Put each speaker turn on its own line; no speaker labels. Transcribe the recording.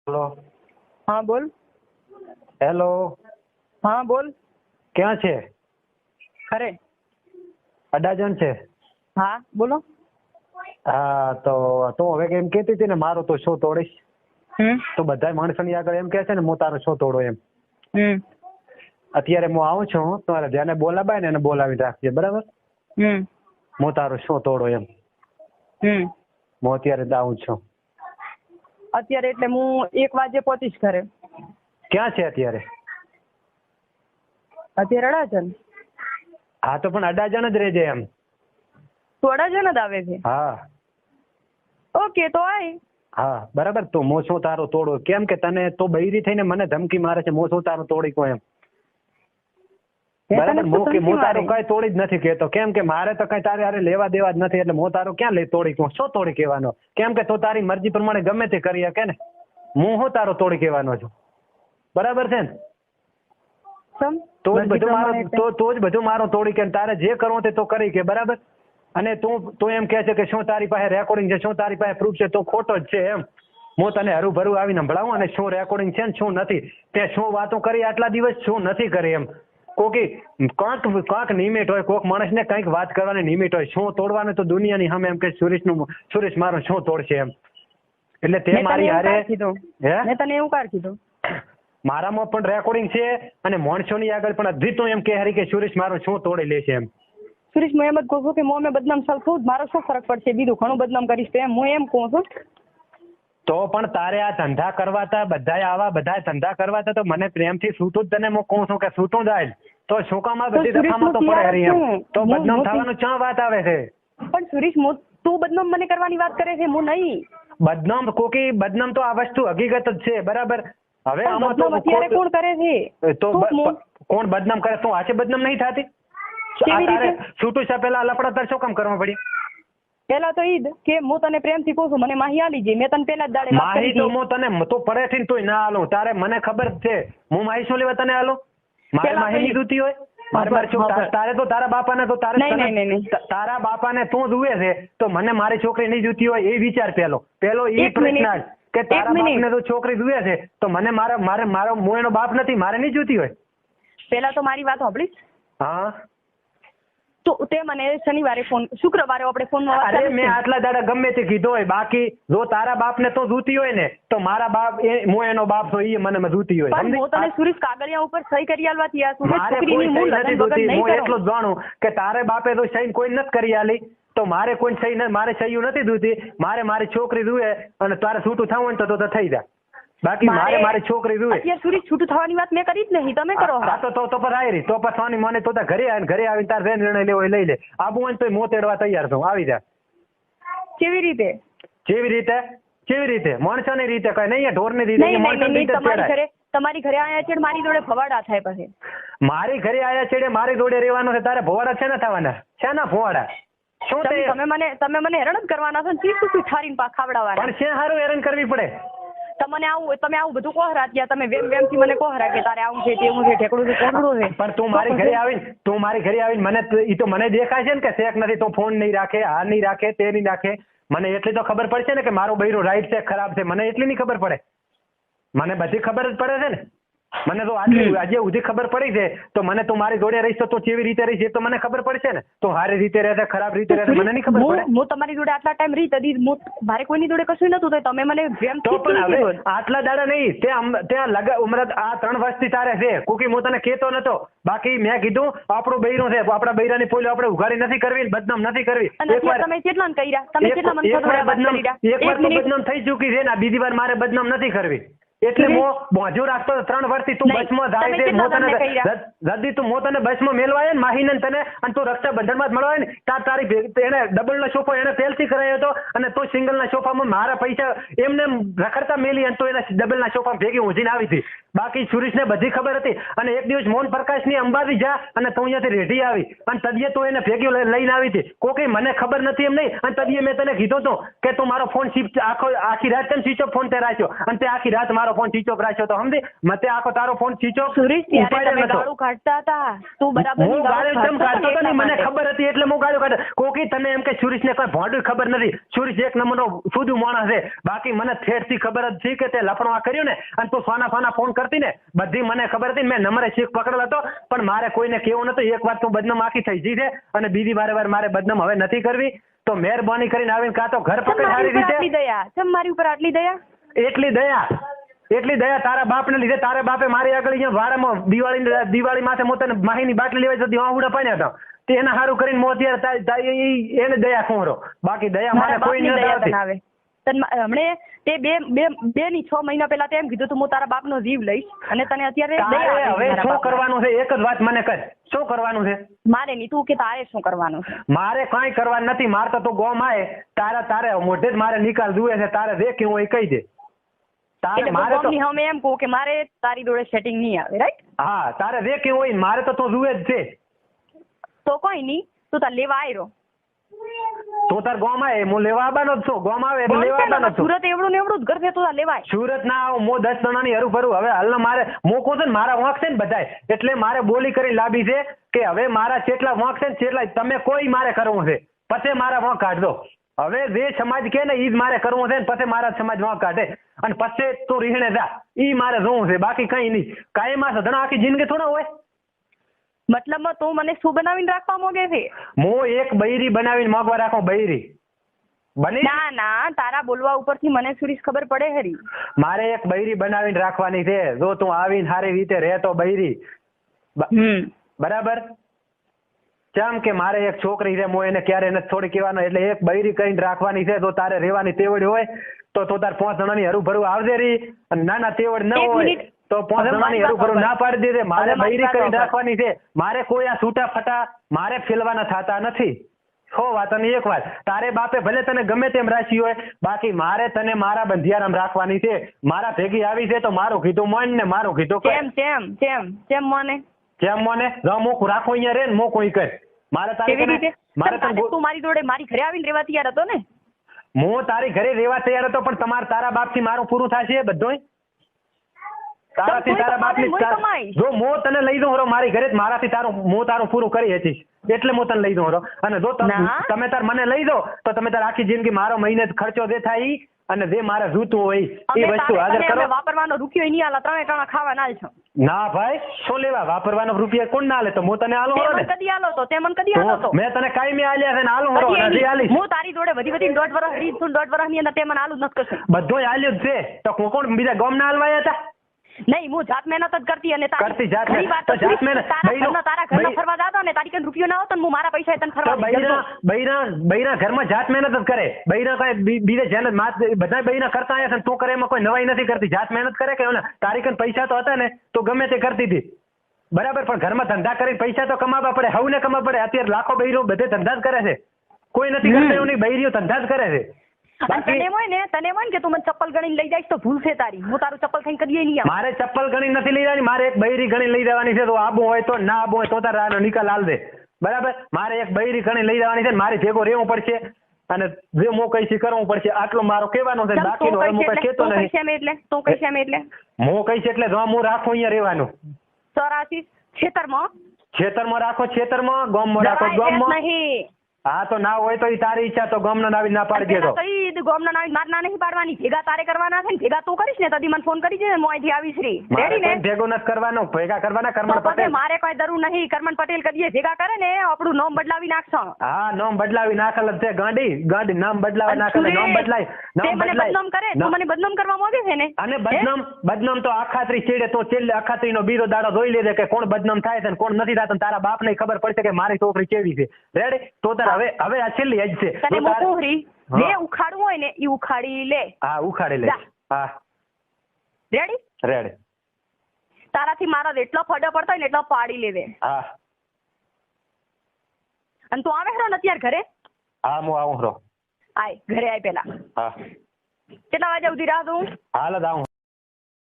Hello.
हाँ बोल।
Hello.
हाँ बोल।
ક્યાં છે?
खरे।
અડાજણ છે?
हाँ बोलो।
હા તો તું હવે એમ કહેતી હતી ને મારો તો શો તોડીશ, તો બધા માણસોની આગળ એમ કહે છે ને હું તારો શો તોડો એમ. અત્યારે હું આવું છું, તમારે જેને બોલાવાય ને એને બોલાવી રાખજે, બરાબર? હું તારો શો તોડો એમ. હું અત્યારે જ આવું છું.
અત્યારે એટલે હું 1 વાગે પહોંચીશ ઘરે.
ક્યાં છે અત્યારે?
અત્યારે અડાજણ.
હા તો પણ અડાજણ જ રહેજે એમ.
તું અડાજણ જ આવે છે?
હા
ઓકે તો આય.
હા બરાબર. તો હું શું તારો તોડો? કેમ કે તને તો બૈરી થઈને મને ધમકી મારે છે, હું શું તારો તોડી કહું એમ. બરાબર. હું તારું કઈ તોડી જ નથી કહેતો, કેમ કે મારે તો કઈ તારે હારે લેવા દેવા જ નથી, એટલે હું તારું ક્યાં લઈ તોડી કહું? શું તોડી કહેવાનો? કેમ કે તું તારી મરજી પ્રમાણે ગમે તે કરી શકે ને. હું શું તારો તોડી કહેવાનો છું? બરાબર છે ને? તો જ બધું મારો તો જ બધું મારો તોડી કે તારે જે કરવું તે તો કરી કે, બરાબર? અને તું એમ કહે છે કે શું તારી પાસે રેકોર્ડિંગ છે, શું તારી પાસે પ્રૂફ છે? તો ખોટો જ છે એમ. હું તને હરુભરું આવીને સંભળાવું અને શું રેકોર્ડિંગ છે ને શું નથી, તે શું વાતો કરી આટલા દિવસ, શું નથી કરી એમ. કોકી કાંક નિમિટ હોય, કોક માણસને કંઈક વાત કરવાની નિમિટ હોય. શું તોડવાનું તો દુનિયાની સામે એમ કે સુરેશ મારો શું તોડશે એમ. એટલે તે મારી હારે
મેં તને એવું કાર કીધું?
મારામાં પણ રેકોર્ડિંગ છે અને માણસોની આગળ પણ હજી તો એમ કે હારી કે સુરેશ મારો શું તોડી લેશે એમ.
સુરેશ હું એમ જ કહું છું કે હું બદનામ છું, મારો શું ફરક પડશે? બીજું ઘણું બદનામ કરીશ તો એમ હું એમ કહું છું.
તો પણ તારે આ ધંધા કરવાતા, બધા ધંધા કરવાતા, તો મને પ્રેમથી છૂટું જ તને હું કહું છું કે છૂટું જાય તો શું કામ આ બધી દફામાં તો પડે હરી એમ. તો બદનામ થવાનું ક્યાં વાત આવે છે?
પણ સુરેશ તું બદનામ મને કરવાની વાત કરે છે, હું નહીં.
બદનામ કોકી બદનામ તો આ વસ્તુ હકીકત જ છે, બરાબર? હવે આમાં તો
અત્યારે કોણ કરે છે?
તો કોણ બદનામ કરે? તું આજે બદનામ નહીં થતી? તારે છૂટું છે પેલા લફડા તાર શું કામ કરવા પડી?
પેલા તો ઈદ કે હું તને પ્રેમથી કહું છું, મને માહી આલી જઈ. મેં તને પેલા જ દાડે
માહી તો હું તને તો પડે થી તોય ના આલું. તારે મને ખબર છે હું માહી શું લેવા તને આલું? મારે માહી ની દૂતી હોય? તારે તો તારા બાપાને તો તારા બાપાને તું જુએ છે તો મને મારી છોકરી નહીં જોતી હોય એ વિચાર પેલો એ પ્રશ્ન કે તારા બાપને તો છોકરી જુએ છે તો મને મારો હું એનો બાપ નથી, મારે નહીં જોતી હોય.
પેલા તો મારી વાત સાંભળી.
હા
તો તે મને શનિવારે શુક્રવારે આપણે ફોનમાં વાત કરી.
મેં આટલા દાડા ગમે તે કીધો હોય, બાકી જો તારા બાપને તો જોતી હોય ને તો મારા બાપ હું એનો બાપ તો એ મને જોતી હોય.
પણ હું તને સુરેશ કાગળિયા ઉપર સહી કરી આલવા તૈયાર છું.
મારે કોઈ સહી નથી જોતી. હું એટલું જ જાણું કે તારે બાપે તો સહી કોઈ નથી કરી આલી, તો મારે કોઈ સહી મારે સહીયું નથી જોતી. મારી છોકરી જુએ અને તારે છૂટું થવું હોય તો થઈ જાય. બાકી મારી છોકરી જુએ.
અત્યારે સુરેશ છૂટું થવાની વાત મેં કરી જ નહીં, તમે કરો.
તો પર આવી તો પછી મને તો ઘરે આવીને તારે જે નિર્ણય લેવો એ લઈ લે. આબુ હોય તો મો તેડવા તૈયાર છું, આવી જા.
કેવી રીતે?
કેવી રીતે? માણસોની રીતે કઈ નહીં, ઢોરની રીતે.
તમારી ઘરે આયા છે મારી જોડે ભવાડા થાય પછી?
મારી ઘરે આયા છે મારી જોડે રહેવાનું છે, તારે ભવાડા છે ને થવાના? છે ને ભવાડા? શું
તમે મને હેરાન જ કરવાના છો ને? શું ઠારીને પા ખાવડાવવાના?
પણ છે સારું હેરાન કરવી પડે.
તમને તમે આવું બધું કોહરા ત્યાં તમે વેમથી મને કોહરા કે તારે આવું છે તેવું છે ઠેકડું છે કોહડું છે.
પણ તું મારી ઘરે આવીને મને ઈ તો મને દેખાય છે ને કે શેક નથી, તો ફોન નહીં રાખે, આ નહીં રાખે, તે નહીં રાખે. મને એટલી તો ખબર પડશે ને કે મારો બૈરો રાઈટ છે ખરાબ છે. મને એટલી નહીં ખબર પડે? મને બધી ખબર જ પડે છે ને. મને તો આજે સુધી ખબર પડી છે તો મને તું મારી જોડે રહીશ તો કેવી રીતે રહીશ એ તો મને ખબર પડશે ને. તો સારી રીતે રહેશે ખરાબ રીતે રહેશે મને નહીં ખબર પડે?
હું તમારી જોડે આટલા ટાઈમ રહી તદી મારે કોઈની જોડે કશું નતું તો તમે મને
તો પણ હવે આટલા દાડા નહીં ત્યાં ઉમર આ 3 વર્ષથી તારે છે કોકી હું તને કહેતો નતો. બાકી મેં કીધું આપણું બૈરું છે, આપણા બૈરાની પોલીઓ આપણે ઉઘાડી નથી કરવી, બદનામ નથી કરવી.
તમે કેટલા કર્યા? તમે કેટલા
બદનામ થઈ ચૂકી છે ને, બીજી વાર મારે બદનામ નથી કરવી. એટલે હું મોજો રાખતો 3 વર્ષથી તું બસમાં જાય છે. જલ્દી તું તને બસમાં મેળવાય ને માહીને તને અને તું રક્ષાબંધનમાં જ મળવાય ને તારી એને ડબલનો સોફો એને પહેલથી કરાયો હતો અને તું સિંગલના સોફામાં મારા પૈસા એમને રખડતા મેલી અને તું એના ડબલના સોફા ભેગી ઊંઘીને આવી હતી. બાકી સુરેશને બધી ખબર હતી. અને એક દિવસ મોહન પ્રકાશની અંબાજી જા અને તું અહીંયાથી રેઢી આવી અને તદીએ તું એને ભેગી લઈને આવી હતી. કોકે મને ખબર નથી એમ નહીં. અને તદીએ મેં તને કીધું હતું કે તું મારો ફોન આખી રાત કેમ સ્વિચ ઓફ ફોન તે રાખ્યો અને તે આખી રાત મારો ફોન સ્વિચ ઓફ રાખ્યો તો સમજી મતે આખો તારો ફોન સ્વિચ ઓફ
સુરેશ ત્યારે તમે ગાળું કાઢતા હતા તું બરાબર
હું ગાળું કેમ કાઢતો હતો નહીં મને ખબર હતી એટલે હું ગાળું કાઢતો કોકી તને એમ કે સુરેશને કોઈ ભોંડું ખબર નથી સુરેશ એક નંબરનો સુધું માણસ છે બાકી મને ઠેરથી ખબર જ છે કે તે લફણવા કર્યું ને અને તું સોના ફોન કરતી ને બધી મને ખબર હતી મેં નંબરે શીખ પકડેલો હતો પણ મારે કોઈને કેવું નતું એક વાર તું બદનામ આખી થઈ ગઈ છે અને બીજી વાર મારે બદનામ હવે નથી કરવી તો મહેરબાની કરીને આવીને કાં તો ઘર પકડ સારી રીતે
દયા ચમ મારી ઉપર આટલી દયા
એટલી દયા તારા બાપને લીધે તારા બાપે મારી આગળ અહીંયા વાડામાં દિવાળી માથે હું તને માહીની બાટલી લેવા જતી આહુડા પાડ્યા હતા તે એના સારું કરીને હું અત્યારે એને દયા ખોરો બાકી દયા મારે કોઈ નથી આવતી
હમણે તે બે ની 6 મહિના પહેલા તેમ કીધું તું હું તારા બાપનો જીવ લઈશ અને તને અત્યારે
હવે શું કરવાનું છે એક જ વાત મને કર શું કરવાનું છે
મારે નહીં તું કે તારે શું કરવાનું છે
મારે કાંઈ કરવાનું નથી મારે તો તું ગોમ આય તારે મોઢે જ મારે નિકાલ જુએ છે તારે જે કેવું હોય કહી દે તારે મારે તો
હું એમ કહું કે મારે તારી જોડે સેટિંગ નહીં આવે રાઈટ
હા તારે જે કેવું હોય મારે તો તું જુએ જ છે
તો કોઈ નહીં તું તાર લેવા આવ્યો
તો તાર ગોમ આવે હું લેવા આવવાનો જ છું ગોમ આવે એટલે લેવા આવવાનો છું
સુરત એવડું ને એવડું જ ઘર છે તો લેવાય
સુરત ના આવું હું 10 જણાની હરું ફરું હવે હાલના મારે મોકો છે ને મારા વાંક છે ને બધાય એટલે મારે બોલી કરી લાવી છે કે હવે મારા જેટલા વાંક છે ને જેટલા તમે કોઈ મારે કરવું છે પછી મારા વાંક કાઢજો હવે જે સમાજ કે ને ઈ જ મારે કરવું છે ને પછી મારા સમાજ વાંક કાઢે અને પછી તું રીહણે જા ઈ મારે જોવું છે બાકી કઈ નહીં કાયમાં સધણા આખી જિંદગી થોડા હોય
મતલબમાં તું મને શું બનાવીને રાખવા માંગે છે
હું એક બૈરી બનાવીને માંગવા રાખો બૈરી બની
ના તારા બોલવા ઉપરથી મને સુરેશ ખબર પડે હરી
મારે એક બૈરી બનાવીને રાખવાની છે જો તું આવીને સારી રીતે રહેતો બૈરી બરાબર કેમ કે મારે એક છોકરી છે હું એને ક્યારે એને થોડી કહેવાનો એટલે એક બૈરી કરીને રાખવાની છે જો તારે રહેવાની તેવડ હોય તો તાર 5 જણાની હરું ભરું આવજે રી અને નાના તેવડ ન હોય તો 5 જણાની હરું ભરું ના પાડી દેજે મારે બૈરી કરીને રાખવાની છે મારે કોઈ આ છૂટા ફટા મારે ફેલવાના થતા નથી વાત અને એક વાત તારે બાપે ભલે તને ગમે તેમ રાશી હોય બાકી મારે તને મારા બંધિયારામ રાખવાની છે મારા ભેગી આવી છે તો મારું કીધું મોન ને મારું કીધું
કેમ
મોને મોકું રાખો અહીંયા રે ને મોકું કર મારે તારી મારે
તું મારી જોડે મારી ઘરે આવીને રહેવા તૈયાર હતો ને
હું તારી ઘરે રહેવા તૈયાર હતો પણ તારા બાપથી મારું પૂરું થશે બધું તારાથી તારા બાપની જો હું તને લઈ દઉં મારી ઘરે મારાથી તારું પૂરું કરી હતી એટલે હું તને લઈ દઉં અને જો તમે તાર મને લઈ દો તો તમે તાર આખી જિંદગી મારો મહિને ખર્ચો જે થાય અને જે મારે જોતું હોય એ વસ્તુ હાજર કરો
વાપરવાનો રૂપિયો નહીં આલા 3 ટાણા ખાવા ના છો
ના ભાઈ શું લેવા વાપરવાનો રૂપિયા કોણ ના લે તો હું તને આલો
ને કદી આલો તો તે મને કદી આલો તો
મેં તને કાયમી આલ્યા છે ને આલો હરો નથી આલી
હું તારી જોડે વધી 1.5 વર્ષ રીત 1.5 વર્ષ ની અંદર તે મને આલું નથી કરશે
બધું આલ્યું જ છે તો કોણ બીજા ગામ ના આલવાયા હતા
નહીં હું જાત મહેનત જ કરતી અને
કરતી જાત મહેનત
તારા ઘરમાં ફરવા જાતો ને તારી કઈ રૂપિયો ના આવતો હું મારા પૈસા તને ફરવા
બૈરા ઘરમાં જાત મહેનત જ કરે બૈરા કઈ બીજે જેને બધા બૈરા કરતા આવ્યા છે તું કરે એમાં કોઈ નવાઈ નથી કરતી જાત મહેનત કરે કે તારી કઈ પૈસા તો હતા ને તો ગમે તે કરતી હતી બરાબર પણ ઘરમાં ધંધા કરીને પૈસા તો કમાવા પડે હવને કમાવા પડે અત્યારે લાખો બૈરો બધે ધંધા જ કરે છે કોઈ નથી કરતા એવું નહીં બૈરીઓ ધંધા જ કરે છે
તને હોય કે તું મને ચપ્પલ ગણીને લઈ જઈશ તો ભૂલ છે તારી હું તારું ચપ્પલ થઈને કદીએ નહીં
મારે ચપ્પલ ગણી નથી લઈ જવાની મારે એક બૈરી ગણી લઈ જવાની છે તો આબુ હોય તો ના આબુ હોય તો તારા નિકાલ હાલ દે બરાબર મારે એક બૈરી ગણી લઈ જવાની છે મારી ભેગો રહેવું પડશે અને જે હું કઈ કરવું પડશે આટલો મારો કહેવાનો છે બાકીનો હવે હું કઈ કહેતો નથી
એટલે તું કઈ એટલે
હું કહીશ એટલે જો હું રાખું અહીંયા રહેવાનું
84
ખેતરમાં રાખો ખેતરમાં ગામમાં રાખો ગામમાં
નહીં
હા તો ના હોય તો તારી ઈચ્છા તો ગામનો નાવી ના પાડી દેતો
કઈ ગામનો નાવી માર ના નહીં પાડવાની ભેગા તારે કરવાના છે ને ભેગા તું કરીશ ને તદી મને ફોન કરી છે હું અહીંથી આવીશ રી રેડી ને
ભેગો નથી કરવાનો ભેગા કરવાના કરમણ પટેલ
મારે કોઈ જરૂર નહીં કરમણ પટેલ કરીએ ભેગા કરે ને આપણું નામ બદલાવી નાખશો
હા નામ બદલાવી નાખેલ છે ગાંડી નામ બદલાવી નાખેલ નામ
બદનામ કરે તું મને બદનામ કરવા માંગે છે ને
અને બદનામ તો અખાત્રી છેડે તો છેલ્લે અખાત્રીનો બીજો દાડો જોઈ લેજે કે કોણ બદનામ થાય છે ને કોણ નથી થતું તારા બાપને ખબર પડશે કે મારી છોકરી કેવી છે રેડી તો તાર હવે આ છેલ્લી જ છે
તને મોકુરી જે ઉખાડવું હોય ને ઈ ઉખાડી લે
હા ઉખાડી લે હા રેડી
તારાથી મારા જેટલો ફડો પડતો હોય ને એટલો પાડી લેવે
હા
અને તું આવે ખરો ને અત્યારે ઘરે
હા હું આવું ખરો
આય ઘરે આય પેલા
હા
કેટલા વાગે સુધી રાહ દઉં
હાલ જ આવું